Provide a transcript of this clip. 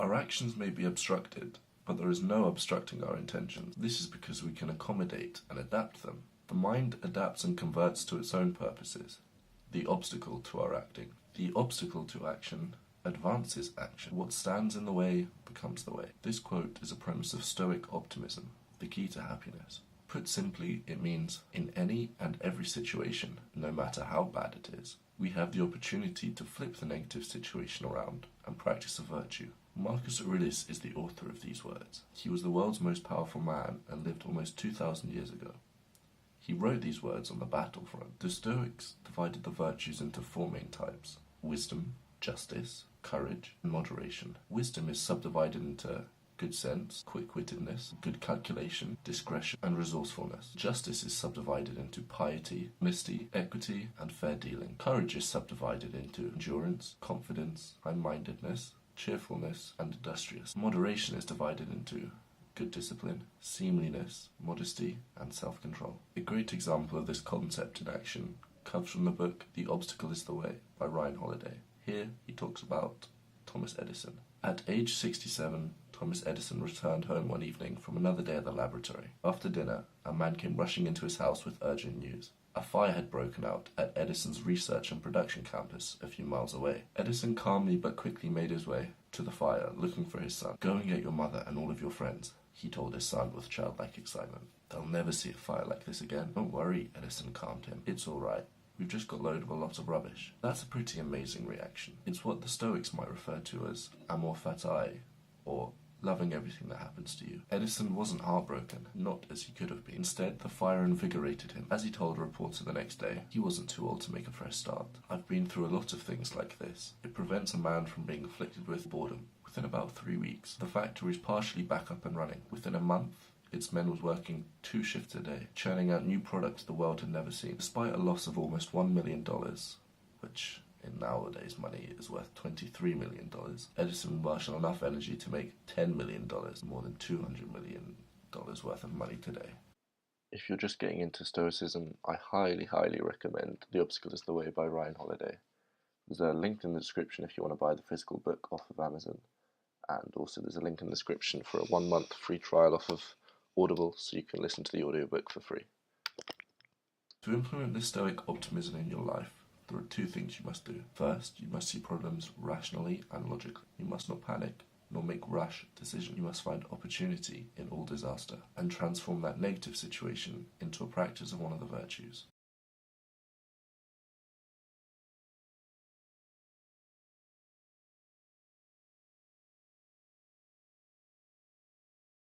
Our actions may be obstructed, but there is no obstructing our intentions. This is because we can accommodate and adapt them. The mind adapts and converts to its own purposes, the obstacle to our acting. The obstacle to action advances action. What stands in the way becomes the way. This quote is a premise of Stoic Optimism, the key to happiness. Put simply, it means, in any and every situation, no matter how bad it is, we have the opportunity to flip the negative situation around and practice a virtue. Marcus Aurelius is the author of these words. He was the world's most powerful man and lived almost 2,000 years ago. He wrote these words on the battlefront. The Stoics divided the virtues into four main types: wisdom, justice, courage, and moderation. Wisdom is subdivided into good sense, quick-wittedness, good calculation, discretion, and resourcefulness. Justice is subdivided into piety, honesty, equity, and fair dealing. Courage is subdivided into endurance, confidence, high-mindedness, cheerfulness, and industrious. Moderation is divided into good discipline, seemliness, modesty, and self-control. A great example of this concept in action comes from the book The Obstacle is the Way by Ryan Holiday. Here he talks about Thomas Edison. At age 67, Thomas Edison returned home one evening from another day at the laboratory. After dinner, a man came rushing into his house with urgent news. A fire had broken out at Edison's research and production campus a few miles away. Edison calmly but quickly made his way to the fire, looking for his son. "Go and get your mother and all of your friends," he told his son with childlike excitement. "They'll never see a fire like this again." "Don't worry," Edison calmed him. "It's all right. We've just got load of a lot of rubbish." That's a pretty amazing reaction. It's what the Stoics might refer to as amor fati, or loving everything that happens to you. Edison wasn't heartbroken, not as he could have been. Instead, the fire invigorated him. As he told a reporter the next day, he wasn't too old to make a fresh start. "I've been through a lot of things like this. It prevents a man from being afflicted with boredom." Within about 3 weeks, the factory was partially back up and running. Within a month, its men was working 2 shifts a day, churning out new products the world had never seen. Despite a loss of almost $1 million, which in nowadays money is worth $23 million, Edison marshaled enough energy to make $10 million, more than $200 million worth of money today. If you're just getting into Stoicism, I highly recommend The Obstacle is the Way by Ryan Holiday. There's a link in the description if you want to buy the physical book off of Amazon, and also there's a link in the description for a 1-month free trial off of Audible, so you can listen to the audiobook for free. To implement this Stoic optimism in your life, there are 2 things you must do. First, you must see problems rationally and logically. You must not panic, nor make rash decisions. You must find opportunity in all disaster, and transform that negative situation into a practice of one of the virtues.